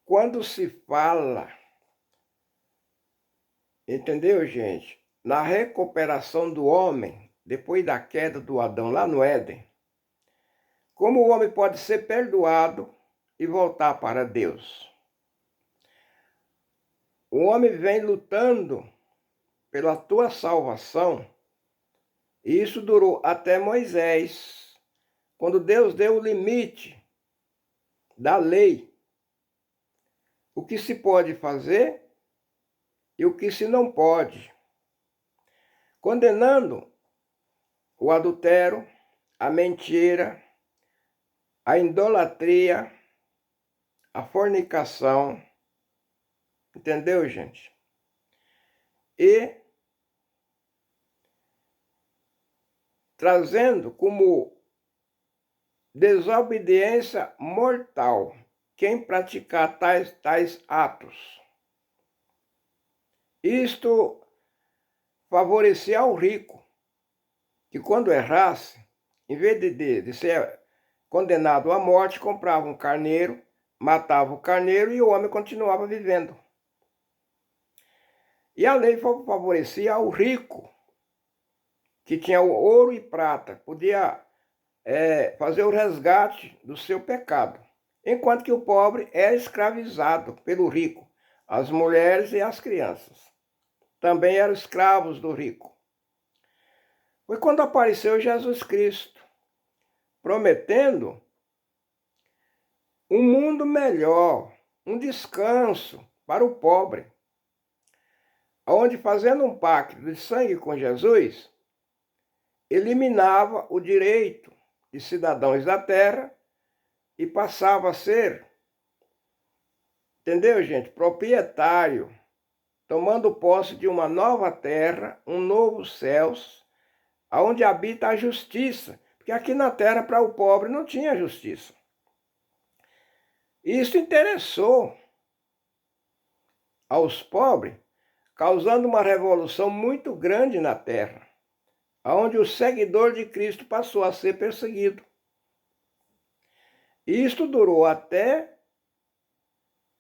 Quando se fala, entendeu, gente? Na recuperação do homem, depois da queda do Adão lá no Éden, como o homem pode ser perdoado e voltar para Deus? O homem vem lutando pela tua salvação, e isso durou até Moisés, quando Deus deu o limite da lei, o que se pode fazer e o que se não pode, condenando o adultério, a mentira, a idolatria, a fornicação, entendeu, gente? E trazendo como desobediência mortal quem praticar tais atos. Isto favorecia ao rico, que quando errasse, em vez de ser condenado à morte, comprava um carneiro, matava o carneiro e o homem continuava vivendo. E a lei favorecia ao rico, que tinha ouro e prata, podia fazer o resgate do seu pecado, enquanto que o pobre era escravizado pelo rico, as mulheres e as crianças. Também eram escravos do rico. Foi quando apareceu Jesus Cristo, prometendo um mundo melhor, um descanso para o pobre, onde, fazendo um pacto de sangue com Jesus, eliminava o direito de cidadãos da terra e passava a ser, entendeu, gente, proprietário, tomando posse de uma nova terra, um novo céus, onde habita a justiça, porque aqui na terra para o pobre não tinha justiça. Isso interessou aos pobres, causando uma revolução muito grande na terra, onde o seguidor de Cristo passou a ser perseguido. Isto durou até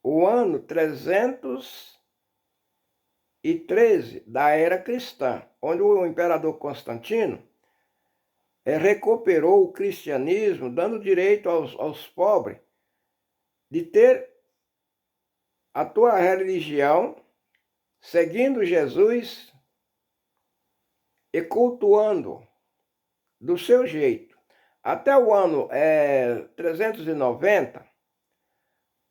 o ano 313 da era cristã, onde o imperador Constantino recuperou o cristianismo, dando direito aos pobres de ter a tua religião, seguindo Jesus e cultuando do seu jeito. Até o ano 390,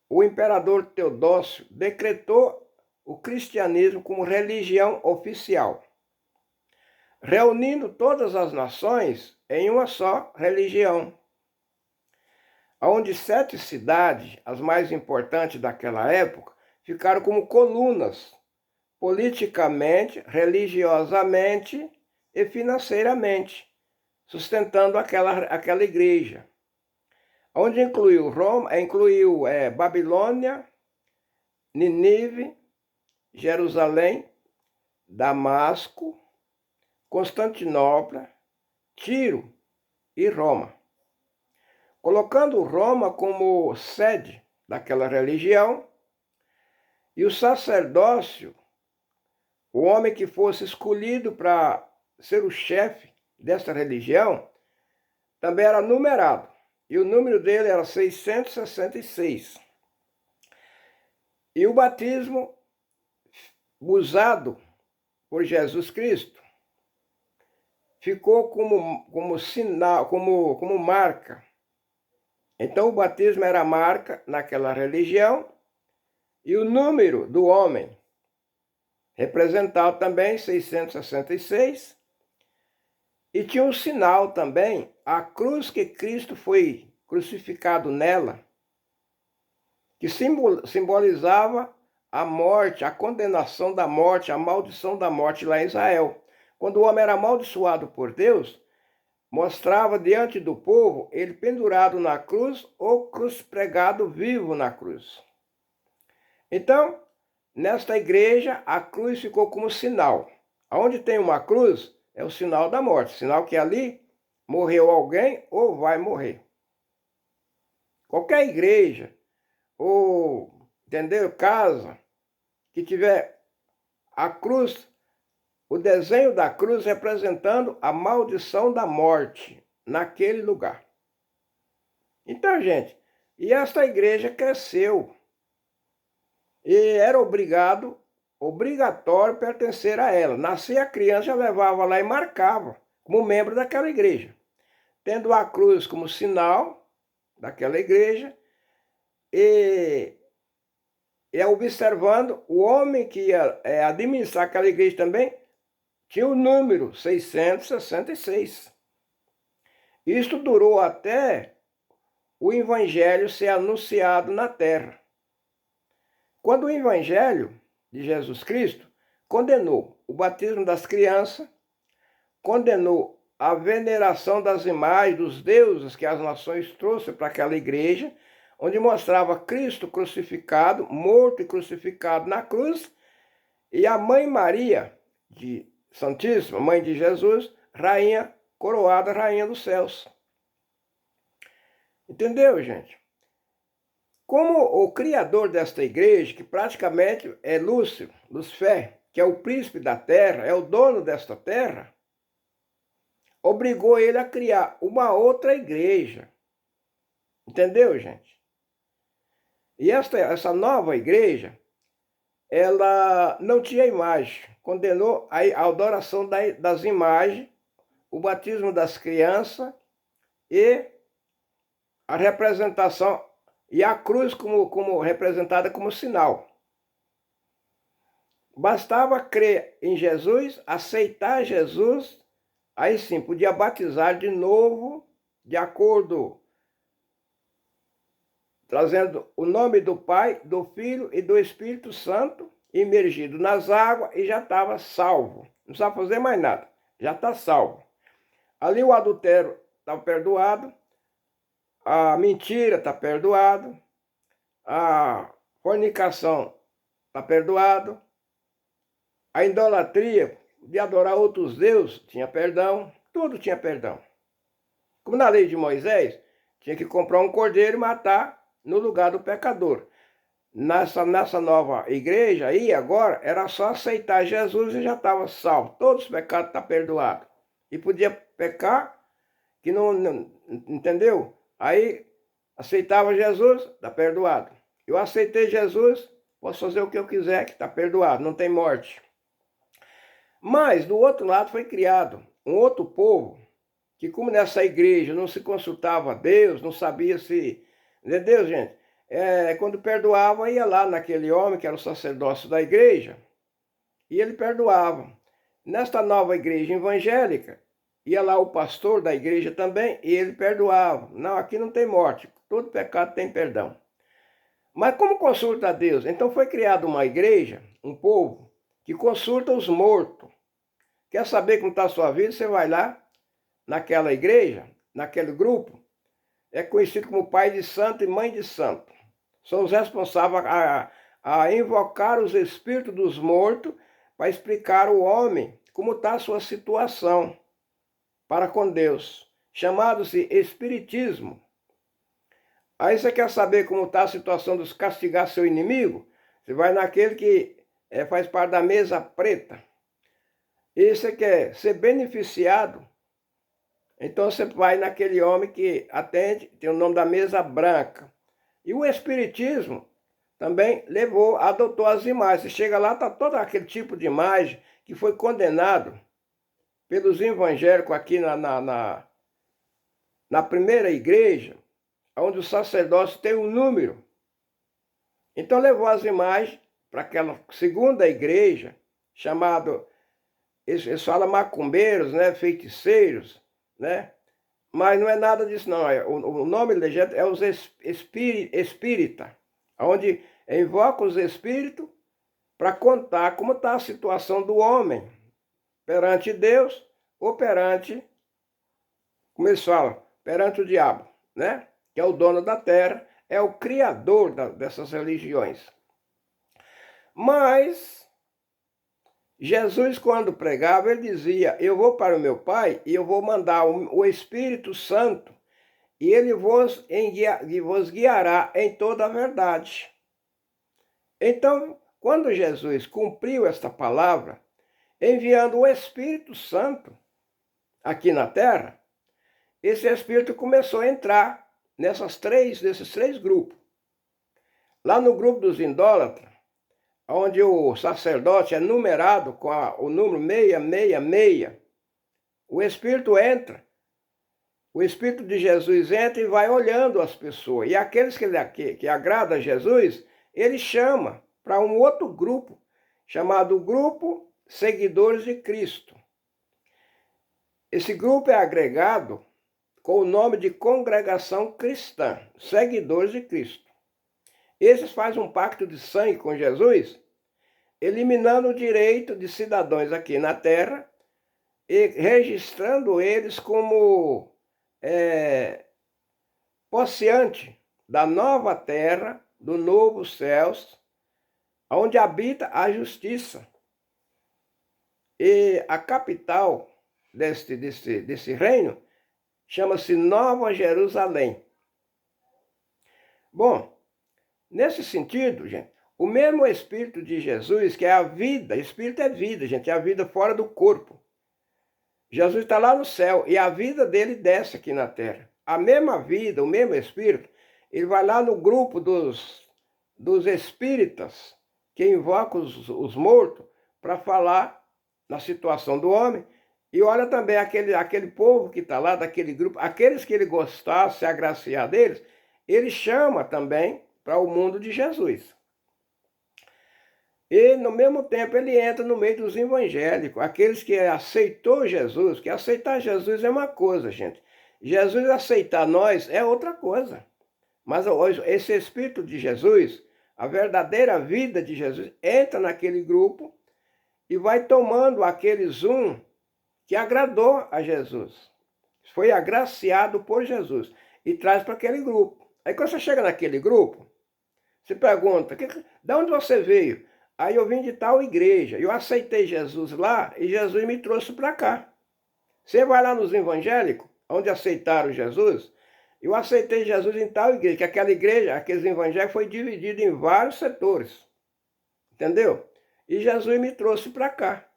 o imperador Teodósio decretou o cristianismo como religião oficial, reunindo todas as nações em uma só religião, onde 7 cidades, as mais importantes daquela época, ficaram como colunas, politicamente, religiosamente e financeiramente, sustentando aquela igreja, onde incluiu Babilônia, Nínive, Jerusalém, Damasco, Constantinopla, Tiro e Roma, colocando Roma como sede daquela religião, e o sacerdócio, o homem que fosse escolhido para ser o chefe dessa religião, também era numerado, e o número dele era 666. E o batismo usado por Jesus Cristo ficou como sinal, como marca. Então o batismo era marca naquela religião, e o número do homem representava também 666, e tinha um sinal também, a cruz que Cristo foi crucificado nela, que simbolizava a morte, a condenação da morte, a maldição da morte lá em Israel. Quando o homem era amaldiçoado por Deus, mostrava diante do povo ele pendurado na cruz ou pregado vivo na cruz. Então, nesta igreja, a cruz ficou como sinal. Onde tem uma cruz, é o sinal da morte, sinal que ali morreu alguém ou vai morrer. Qualquer igreja, ou, entendeu? Casa, que tiver a cruz, o desenho da cruz representando a maldição da morte naquele lugar. Então, gente, e esta igreja cresceu e era obrigatório pertencer a ela. Nascia a criança, já levava lá e marcava como membro daquela igreja, tendo a cruz como sinal daquela igreja e observando o homem que ia administrar aquela igreja também tinha o número 666. Isto durou até o evangelho ser anunciado na terra. Quando o evangelho de Jesus Cristo condenou o batismo das crianças, condenou a veneração das imagens dos deuses que as nações trouxeram para aquela igreja, onde mostrava Cristo crucificado, morto e crucificado na cruz, e a mãe Maria, de Santíssima, mãe de Jesus, rainha, coroada, rainha dos céus. Entendeu, gente? Como o criador desta igreja, que praticamente é Lúcifer, que é o príncipe da terra, é o dono desta terra, obrigou ele a criar uma outra igreja. Entendeu, gente? E essa nova igreja, ela não tinha imagem. Condenou a adoração das imagens, o batismo das crianças e a representação, e a cruz como representada como sinal. Bastava crer em Jesus, aceitar Jesus, aí sim, podia batizar de novo, de acordo, trazendo o nome do Pai, do Filho e do Espírito Santo, imergido nas águas, e já estava salvo. Não precisava fazer mais nada, já está salvo. Ali o adultério estava perdoado, a mentira está perdoado, a fornicação está perdoado, a idolatria de adorar outros deuses tinha perdão, tudo tinha perdão. Como na lei de Moisés, tinha que comprar um cordeiro e matar no lugar do pecador. Nessa nova igreja aí agora, era só aceitar Jesus e já estava salvo. Todos os pecados estão perdoados. E podia pecar, que não entendeu? Aí aceitava Jesus, está perdoado. Eu aceitei Jesus, posso fazer o que eu quiser, que está perdoado, não tem morte. Mas, do outro lado, foi criado um outro povo, que como nessa igreja não se consultava a Deus, não sabia se... Entendeu, gente? Quando perdoava, ia lá naquele homem, que era o sacerdócio da igreja, e ele perdoava. Nesta nova igreja evangélica, ia lá o pastor da igreja também, e ele perdoava. Não, aqui não tem morte, todo pecado tem perdão. Mas como consulta a Deus? Então foi criada uma igreja, um povo, que consulta os mortos. Quer saber como está a sua vida? Você vai lá, naquela igreja, naquele grupo, é conhecido como pai de santo e mãe de santo. São os responsáveis a invocar os espíritos dos mortos para explicar ao homem como está a sua situação para com Deus, chamado-se Espiritismo. Aí você quer saber como está a situação dos castigar seu inimigo? Você vai naquele que faz parte da mesa preta. E você quer ser beneficiado? Então você vai naquele homem que atende, tem o nome da mesa branca. E o Espiritismo também adotou as imagens. Você chega lá, está todo aquele tipo de imagem que foi condenado pelos evangélicos aqui na primeira igreja, onde o sacerdócio tem um número. Então levou as imagens para aquela segunda igreja, chamado, eles falam macumbeiros, né, feiticeiros, né? Mas não é nada disso não. O nome legítimo é os espírita, onde invoca os espíritos para contar como está a situação do homem perante Deus ou perante, como eles falam, perante o diabo, né? Que é o dono da terra, é o criador dessas religiões. Mas Jesus, quando pregava, ele dizia: eu vou para o meu Pai e eu vou mandar o Espírito Santo, e ele vos guiará em toda a verdade. Então, quando Jesus cumpriu esta palavra, enviando o Espírito Santo aqui na terra, esse Espírito começou a entrar nesses três grupos. Lá no grupo dos idólatras, onde o sacerdote é numerado com o número 666, o Espírito entra, o Espírito de Jesus entra e vai olhando as pessoas. E aqueles que agradam a Jesus, ele chama para um outro grupo, chamado Grupo Seguidores de Cristo. Esse grupo é agregado com o nome de Congregação Cristã, Seguidores de Cristo. Esses fazem um pacto de sangue com Jesus, eliminando o direito de cidadãos aqui na terra e registrando eles como posseante da nova terra, do novo céus, onde habita a justiça. E a capital desse reino chama-se Nova Jerusalém. Bom, nesse sentido, gente, o mesmo Espírito de Jesus, que é a vida, Espírito é vida, gente, é a vida fora do corpo. Jesus está lá no céu e a vida dele desce aqui na terra. A mesma vida, o mesmo Espírito, ele vai lá no grupo dos espíritas que invocam os mortos para falar na situação do homem. E olha também aquele povo que está lá, daquele grupo, aqueles que ele gostar, se agraciar deles, ele chama também para o mundo de Jesus. E, no mesmo tempo, ele entra no meio dos evangélicos, aqueles que aceitou Jesus, que aceitar Jesus é uma coisa, gente. Jesus aceitar nós é outra coisa. Mas esse Espírito de Jesus, a verdadeira vida de Jesus, entra naquele grupo e vai tomando aqueles que agradou a Jesus. Foi agraciado por Jesus e traz para aquele grupo. Aí quando você chega naquele grupo, você pergunta, de onde você veio? Aí eu vim de tal igreja, eu aceitei Jesus lá e Jesus me trouxe para cá. Você vai lá nos evangélicos, onde aceitaram Jesus, eu aceitei Jesus em tal igreja, que aquela igreja, aqueles evangélicos foi dividido em vários setores. Entendeu? E Jesus me trouxe para cá.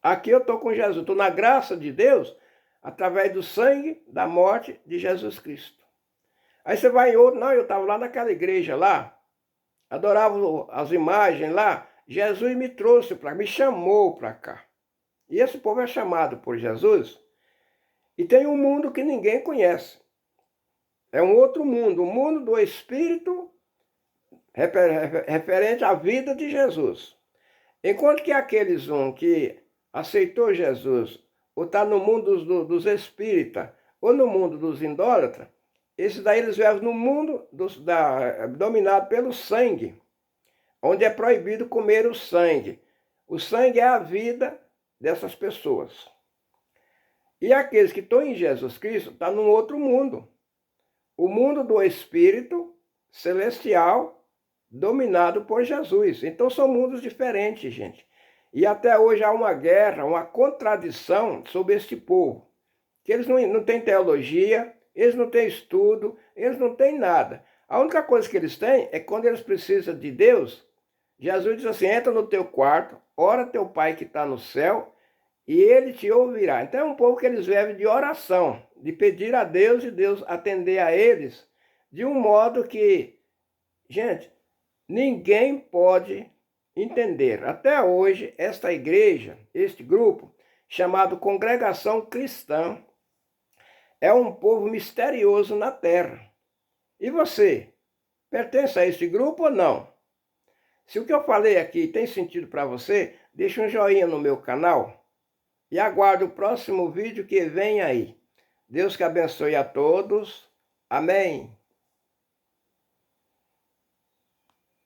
Aqui eu estou com Jesus, estou na graça de Deus, através do sangue, da morte de Jesus Cristo. Aí você vai em outro, não, eu estava lá naquela igreja lá, adorava as imagens lá, Jesus me trouxe para cá, me chamou para cá. E esse povo é chamado por Jesus, e tem um mundo que ninguém conhece. É um outro mundo, o mundo do Espírito, referente à vida de Jesus. Enquanto que aqueles que aceitou Jesus, ou está no mundo dos espíritas, ou no mundo dos idólatras, esses daí eles vivem no mundo dominado pelo sangue, onde é proibido comer o sangue. O sangue é a vida dessas pessoas. E aqueles que estão em Jesus Cristo estão num outro mundo. O mundo do Espírito celestial, dominado por Jesus. Então são mundos diferentes, gente. E até hoje há uma guerra, uma contradição sobre este povo. Que eles não têm teologia, eles não têm estudo, eles não têm nada. A única coisa que eles têm é quando eles precisam de Deus. Jesus diz assim, entra no teu quarto, ora teu Pai que está no céu, e ele te ouvirá. Então é um povo que eles vivem de oração, de pedir a Deus e Deus atender a eles, de um modo que, gente, ninguém pode entender. Até hoje, esta igreja, este grupo, chamado Congregação Cristã, é um povo misterioso na terra. E você, pertence a esse grupo ou não? Se o que eu falei aqui tem sentido para você, deixa um joinha no meu canal e aguarde o próximo vídeo que vem aí. Deus que abençoe a todos. Amém.